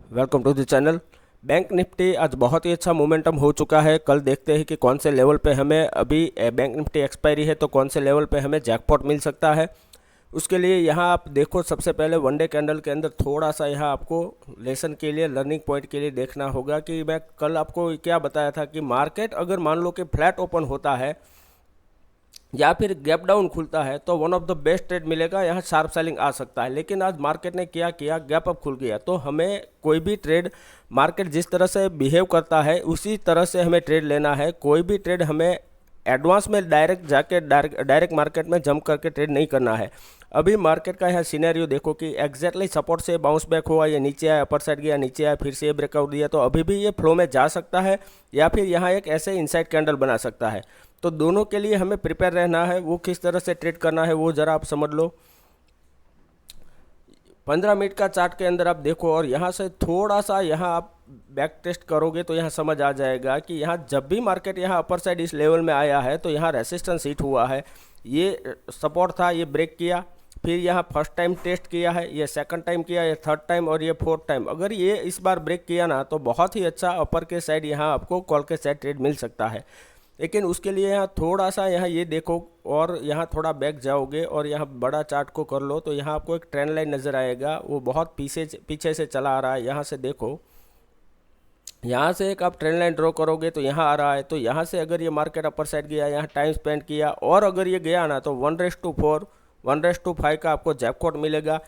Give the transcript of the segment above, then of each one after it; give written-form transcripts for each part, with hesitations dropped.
Welcome to the channel. Bank Nifty आज बहुत ही अच्छा मोमेंटम हो चुका है। कल देखते हैं कि कौन से लेवल पे हमें अभी बैंक निफ्टी एक्सपायरी है तो कौन से लेवल पे हमें जैकपॉट मिल सकता है। उसके लिए यहाँ आप देखो, सबसे पहले वनडे कैंडल के अंदर थोड़ा सा यहाँ आपको लेसन के लिए, लर्निंग पॉइंट के लिए देखना होगा कि मैं कल आपको क्या बताया था कि मार्केट अगर मान लो कि फ्लैट ओपन होता है या फिर गैप डाउन खुलता है तो one of the best trade मिलेगा, यहाँ शार्प सेलिंग आ सकता है। लेकिन आज मार्केट ने क्या किया, गैप अप खुल गया। तो हमें कोई भी ट्रेड, मार्केट जिस तरह से बिहेव करता है उसी तरह से हमें ट्रेड लेना है। कोई भी ट्रेड हमें एडवांस में डायरेक्ट जाके डायरेक्ट मार्केट में जंप करके ट्रेड नहीं करना है। अभी मार्केट का यहाँ सिनेरियो देखो कि एग्जैक्टली सपोर्ट से बाउंस बैक हुआ, ये नीचे आया, अपर साइड गया, नीचे आया, फिर से ये ब्रेकआउट दिया, तो अभी भी ये फ्लो में जा सकता है या फिर यहाँ एक ऐसे इनसाइड कैंडल बना सकता है। तो दोनों के लिए हमें प्रिपेयर रहना है। वो किस तरह से ट्रेड करना है वो ज़रा आप समझ लो। 15 मिनट का चार्ट के अंदर आप देखो और यहाँ से थोड़ा सा यहाँ आप बैक टेस्ट करोगे तो यहाँ समझ आ जाएगा कि यहाँ जब भी मार्केट यहाँ अपर साइड इस लेवल में आया है तो यहाँ रेसिस्टेंस हिट हुआ है, ये सपोर्ट था, ये ब्रेक किया, फिर यहाँ फर्स्ट टाइम टेस्ट किया है, ये सेकंड टाइम किया, ये थर्ड टाइम और ये फोर्थ टाइम। अगर ये इस बार ब्रेक किया ना तो बहुत ही अच्छा अपर के साइड यहाँ आपको कॉल के साइड ट्रेड मिल सकता है। लेकिन उसके लिए यहाँ थोड़ा सा यहाँ ये देखो और यहाँ थोड़ा बैक जाओगे और यहाँ बड़ा चार्ट को कर लो तो यहाँ आपको एक ट्रेंड लाइन नज़र आएगा, वो बहुत पीछे से चला आ रहा है। यहाँ से देखो, यहाँ से एक आप ट्रेंड लाइन ड्रॉ करोगे तो यहाँ आ रहा है। तो यहाँ से अगर ये मार्केट अपर साइड गया, यहाँ टाइम स्पेंड किया और अगर ये गया ना तो 1:4 1:5 का आपको जैकपॉट मिलेगा।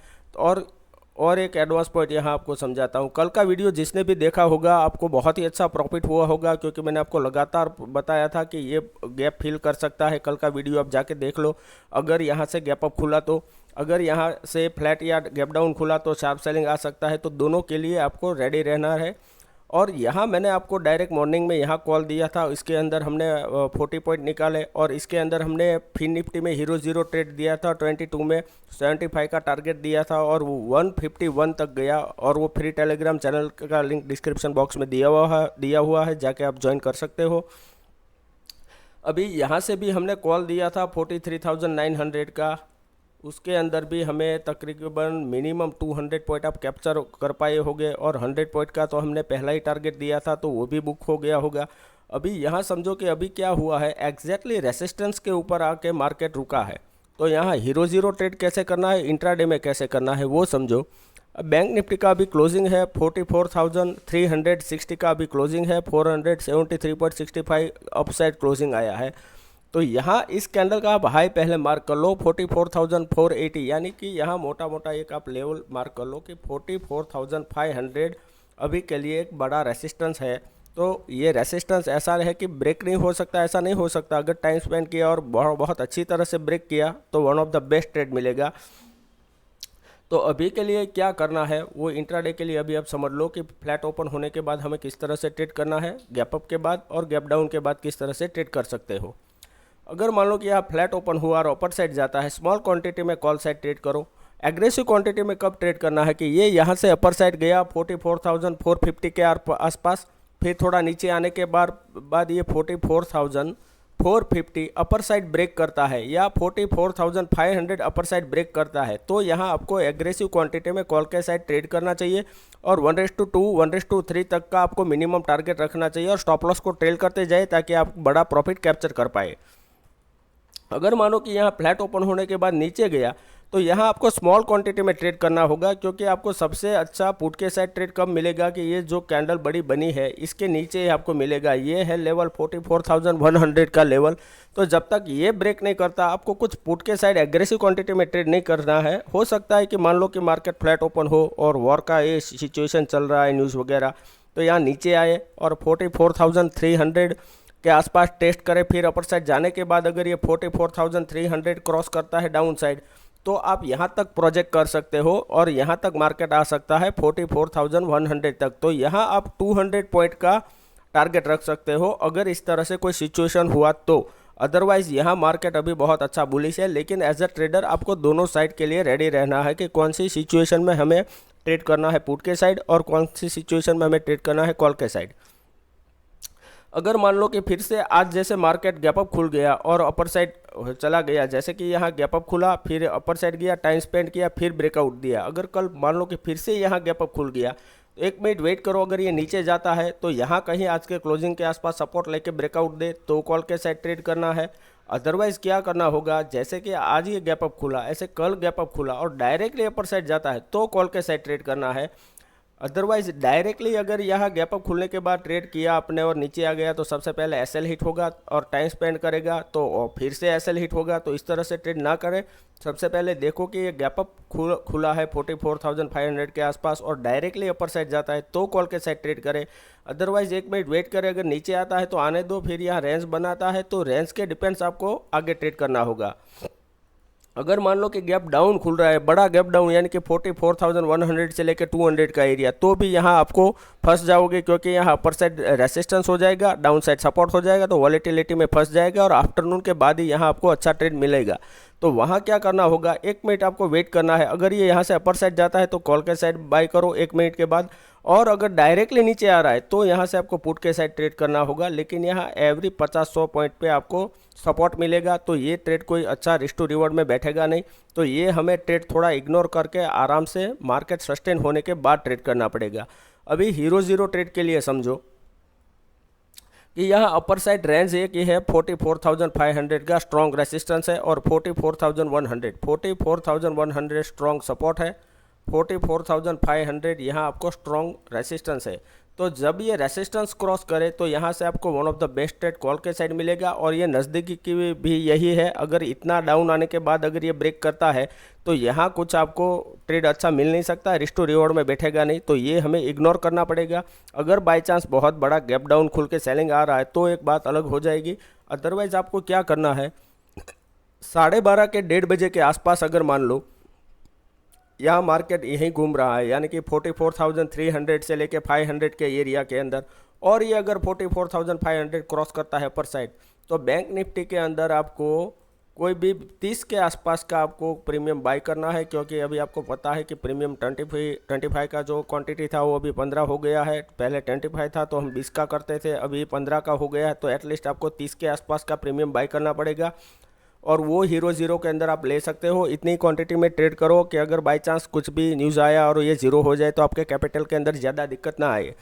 और एक एडवांस पॉइंट यहाँ आपको समझाता हूँ। कल का वीडियो जिसने भी देखा होगा आपको बहुत ही अच्छा प्रॉफिट हुआ होगा, क्योंकि मैंने आपको लगातार बताया था कि ये गैप फिल कर सकता है। कल का वीडियो आप जाके देख लो। अगर यहाँ से गैप अप खुला तो, अगर यहाँ से फ्लैट या गैप डाउन खुला तो शार्प सेलिंग आ सकता है। तो दोनों के लिए आपको रेडी रहना है। और यहाँ मैंने आपको डायरेक्ट मॉर्निंग में यहाँ कॉल दिया था, इसके अंदर हमने 40 पॉइंट निकाले और इसके अंदर हमने फिन निफ्टी में हीरो जीरो ट्रेड दिया था 22 में 75 का टारगेट दिया था और वो 151 तक गया। और वो फ्री टेलीग्राम चैनल का लिंक डिस्क्रिप्शन बॉक्स में दिया हुआ है, जाके आप ज्वाइन कर सकते हो। अभी यहाँ से भी हमने कॉल दिया था 43,900 का, उसके अंदर भी हमें तकरीबन मिनिमम 200 पॉइंट आप कैप्चर कर पाए होगे और 100 पॉइंट का तो हमने पहला ही टारगेट दिया था तो वो भी बुक हो गया होगा। अभी यहाँ समझो कि अभी क्या हुआ है, एग्जैक्टली रेसिस्टेंस के ऊपर आके मार्केट रुका है। तो यहाँ हीरो जीरो ट्रेड कैसे करना है, इंट्राडे में कैसे करना है वो समझो। अब बैंक निफ्टी का अभी क्लोजिंग है 44,360 का अभी क्लोजिंग है, 473.65 अपसाइड क्लोजिंग आया है। तो यहाँ इस कैंडल का आप हाई पहले मार्क कर लो 44,480, यानी कि यहाँ मोटा मोटा एक आप लेवल मार्क कर लो कि 44,500 अभी के लिए एक बड़ा रेसिस्टेंस है। तो ये रेसिस्टेंस ऐसा है कि ब्रेक नहीं हो सकता, ऐसा नहीं हो सकता। अगर टाइम स्पेंड किया और बहुत अच्छी तरह से ब्रेक किया तो one of the best trade मिलेगा। तो अभी के लिए क्या करना है वो इंट्राडे के लिए अभी आप समझ लो कि फ्लैट ओपन होने के बाद हमें किस तरह से ट्रेड करना है, गैप अप के बाद और गैप डाउन के बाद किस तरह से ट्रेड कर सकते हो। अगर मान लो कि यहाँ फ्लैट ओपन हुआ और अपर साइड जाता है, स्मॉल क्वांटिटी में कॉल साइड ट्रेड करो। एग्रेसिव क्वांटिटी में कब ट्रेड करना है कि ये यहाँ से अपर साइड गया 44,450 के आसपास, फिर थोड़ा नीचे आने के बाद ये 44,450 अपर साइड ब्रेक करता है या 44,500 अपर साइड ब्रेक करता है, तो यहाँ आपको एग्रेसिव क्वांटिटी में कॉल के साइड ट्रेड करना चाहिए और 1:2 1:3 तक का आपको मिनिमम टारगेट रखना चाहिए और स्टॉप लॉस को ट्रेल करते जाए ताकि आप बड़ा प्रॉफिट कैप्चर कर पाए। अगर मानो कि यहाँ फ्लैट ओपन होने के बाद नीचे गया तो यहाँ आपको स्मॉल क्वांटिटी में ट्रेड करना होगा, क्योंकि आपको सबसे अच्छा पुट के साइड ट्रेड कब मिलेगा कि ये जो कैंडल बड़ी बनी है इसके नीचे ही आपको मिलेगा। ये है लेवल 44,100 का लेवल। तो जब तक ये ब्रेक नहीं करता आपको कुछ पुट के साइड एग्रेसिव क्वांटिटी में ट्रेड नहीं करना है। हो सकता है कि मान लो कि मार्केट फ्लैट ओपन हो और वॉर का ये सिचुएशन चल रहा है, न्यूज़ वगैरह, तो यहाँ नीचे आए और 44,300 के आसपास टेस्ट करें, फिर अपर साइड जाने के बाद अगर ये 44,300 क्रॉस करता है डाउन साइड तो आप यहाँ तक प्रोजेक्ट कर सकते हो और यहाँ तक मार्केट आ सकता है 44,100 तक। तो यहाँ आप 200 पॉइंट का टारगेट रख सकते हो अगर इस तरह से कोई सिचुएशन हुआ तो। अदरवाइज़ यहाँ मार्केट अभी बहुत अच्छा बुलिश है, लेकिन एज अ ट्रेडर आपको दोनों साइड के लिए रेडी रहना है कि कौन सी सिचुएशन में हमें ट्रेड करना है पुट के साइड और कौन सी सिचुएशन में हमें ट्रेड करना है कॉल के साइड। अगर मान लो कि फिर से आज जैसे मार्केट गैप अप खुल गया और अपर साइड चला गया, जैसे कि यहाँ गैप अप खुला फिर अपर साइड गया, टाइम स्पेंड किया, फिर ब्रेकआउट दिया। अगर कल मान लो कि फिर से यहाँ गैप अप खुल गया 1 मिनट वेट करो, अगर ये नीचे जाता है तो यहाँ कहीं आज के क्लोजिंग के आसपास सपोर्ट लेके ब्रेकआउट दे तो कॉल के साइड ट्रेड करना है। अदरवाइज क्या करना होगा, जैसे कि आज ये गैप अप खुला, ऐसे कल गैप अप खुला और डायरेक्टली अपर साइड जाता है तो कॉल के साइड ट्रेड करना है। अदरवाइज डायरेक्टली अगर यहाँ गैप अप खुलने के बाद ट्रेड किया आपने और नीचे आ गया तो सबसे पहले एसएल हिट होगा और टाइम स्पेंड करेगा तो और फिर से एसएल हिट होगा। तो इस तरह से ट्रेड ना करें। सबसे पहले देखो कि ये गैप अप खुला है 44,500 के आसपास और डायरेक्टली अपर साइड जाता है तो कॉल के साइड ट्रेड करें। अदरवाइज 1 मिनट वेट करें, अगर नीचे आता है तो आने दो, फिर यहाँ रेंज बनाता है तो रेंज के डिपेंड्स आपको आगे ट्रेड करना होगा। अगर मान लो कि गैप डाउन खुल रहा है, बड़ा गैप डाउन यानी कि 44,100 से लेकर 200 का एरिया, तो भी यहाँ आपको फंस जाओगे क्योंकि यहाँ अपर साइड रेसिस्टेंस हो जाएगा, डाउन साइड सपोर्ट हो जाएगा तो वॉलेटिलिटी में फंस जाएगा और आफ्टरनून के बाद ही यहाँ आपको अच्छा ट्रेड मिलेगा। तो वहाँ क्या करना होगा, 1 मिनट आपको वेट करना है। अगर ये यहाँ से अपर साइड जाता है तो कॉल के साइड बाय करो 1 मिनट के बाद, और अगर डायरेक्टली नीचे आ रहा है तो यहाँ से आपको पुट के साइड ट्रेड करना होगा। लेकिन यहाँ एवरी 50-100 पॉइंट पे आपको सपोर्ट मिलेगा तो ये ट्रेड कोई अच्छा रिस्क टू रिवॉर्ड में बैठेगा नहीं। तो ये हमें ट्रेड थोड़ा इग्नोर करके आराम से मार्केट सस्टेन होने के बाद ट्रेड करना पड़ेगा। अभी हीरो ज़ीरो ट्रेड के लिए समझो कि यहाँ अपर साइड रेंज एक ही है 44,500 का स्ट्रॉन्ग रेसिस्टेंस है और 44,100 स्ट्रॉन्ग सपोर्ट है, 44,500 यहाँ आपको स्ट्रॉन्ग रेसिस्टेंस है। तो जब ये रेसिस्टेंस क्रॉस करे तो यहाँ से आपको one of the best trade call के साइड मिलेगा और ये नज़दीकी की भी यही है। अगर इतना डाउन आने के बाद अगर ये ब्रेक करता है तो यहाँ कुछ आपको ट्रेड अच्छा मिल नहीं सकता, रिस्क टू रिवॉर्ड में बैठेगा नहीं, तो ये हमें इग्नोर करना पड़ेगा। अगर बाई चांस बहुत बड़ा गैप डाउन खुल के सेलिंग आ रहा है तो एक बात अलग हो जाएगी। अदरवाइज आपको क्या करना है, 12:30 के 1:30 बजे के आसपास अगर मान लो यहाँ मार्केट यहीं घूम रहा है यानी कि 44,300 से लेके 500 के एरिया के अंदर, और ये अगर 44,500 क्रॉस करता है अपर साइड तो बैंक निफ्टी के अंदर आपको कोई भी 30 के आसपास का आपको प्रीमियम बाय करना है, क्योंकि अभी आपको पता है कि प्रीमियम 25 का जो क्वांटिटी था वो अभी 15 हो गया है। पहले 25 था तो हम 20 का करते थे, अभी 15 का हो गया है। तो एटलीस्ट आपको 30 के आसपास का प्रीमियम बाय करना पड़ेगा और वो हीरो ज़ीरो के अंदर आप ले सकते हो। इतनी क्वांटिटी में ट्रेड करो कि अगर बाई चांस कुछ भी न्यूज़ आया और ये ज़ीरो हो जाए तो आपके कैपिटल के अंदर ज़्यादा दिक्कत ना आए।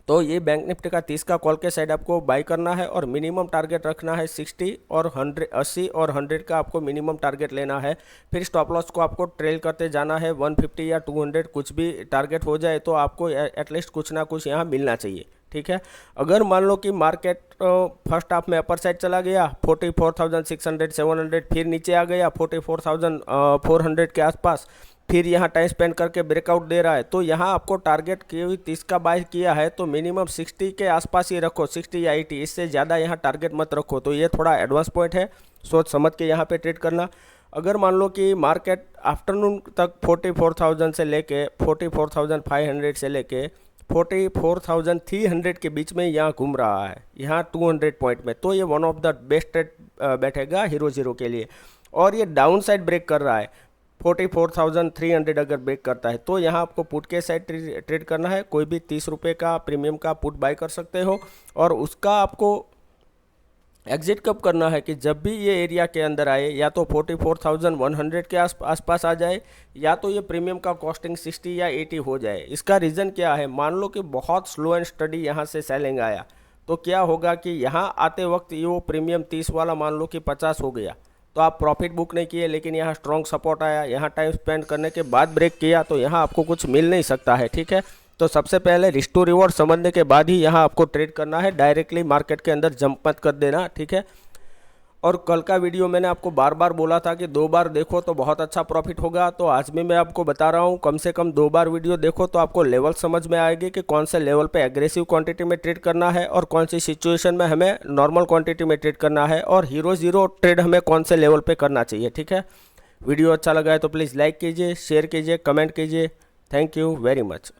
तो ये बैंक निफ्टी का 30 का कॉल के साइड आपको बाय करना है और मिनिमम टारगेट रखना है 60 और 80 और 100 का आपको मिनिमम टारगेट लेना है। फिर स्टॉप लॉस को आपको ट्रेल करते जाना है, 150 या 200 कुछ भी टारगेट हो जाए तो आपको एटलीस्ट कुछ ना कुछ यहाँ मिलना चाहिए, ठीक है। अगर मान लो कि मार्केट फर्स्ट हाफ में अपर साइड चला गया 44,600 700, फिर नीचे आ गया 44,400 के आसपास, फिर यहाँ टाइम स्पेंड करके ब्रेकआउट दे रहा है तो यहाँ आपको टारगेट की 30 का बाय किया है तो मिनिमम 60 के आसपास ही रखो, 60 या 80, इससे ज़्यादा यहाँ टारगेट मत रखो। तो ये थोड़ा एडवांस पॉइंट है, सोच समझ के यहाँ पे ट्रेड करना। अगर मान लो कि मार्केट आफ्टरनून तक 44,000 से लेके 44,500 से लेके 44,300 के बीच में यहाँ घूम रहा है, यहाँ 200 पॉइंट में, तो ये one of the best trade बैठेगा हीरो ज़ीरो के लिए। और ये डाउन साइड ब्रेक कर रहा है 44,300 अगर ब्रेक करता है तो यहाँ आपको पुट के साइड ट्रेड करना है। कोई भी 30 रुपये का प्रीमियम का पुट बाय कर सकते हो और उसका आपको एग्जिट कब करना है कि जब भी ये एरिया के अंदर आए, या तो 44,100 के आसपास आ जाए या तो ये प्रीमियम का कॉस्टिंग 60 या 80 हो जाए। इसका रीज़न क्या है, मान लो कि बहुत स्लो एंड स्टडी यहाँ से सेलिंग आया तो क्या होगा कि यहाँ आते वक्त ये वो प्रीमियम 30 वाला मान लो कि 50 हो गया तो आप प्रॉफिट बुक नहीं किए, लेकिन यहाँ स्ट्रॉन्ग सपोर्ट आया, यहाँ टाइम स्पेंड करने के बाद ब्रेक किया तो यहाँ आपको कुछ मिल नहीं सकता है, ठीक है। तो सबसे पहले रिस्क टू रिवॉर्ड समझने के बाद ही यहाँ आपको ट्रेड करना है, डायरेक्टली मार्केट के अंदर जंप मत कर देना, ठीक है। और कल का वीडियो मैंने आपको बार बार बोला था कि 2 बार देखो तो बहुत अच्छा प्रॉफिट होगा, तो आज भी मैं आपको बता रहा हूँ कम से कम 2 बार वीडियो देखो तो आपको लेवल समझ में आएगी कि कौन से लेवल पे एग्रेसिव क्वांटिटी में ट्रेड करना है और कौन सी सिचुएशन में हमें नॉर्मल क्वांटिटी में ट्रेड करना है और हीरो ज़ीरो ट्रेड हमें कौन से लेवल पे करना चाहिए, ठीक है। वीडियो अच्छा लगा है तो प्लीज़ लाइक कीजिए, शेयर कीजिए, कमेंट कीजिए। Thank you very much.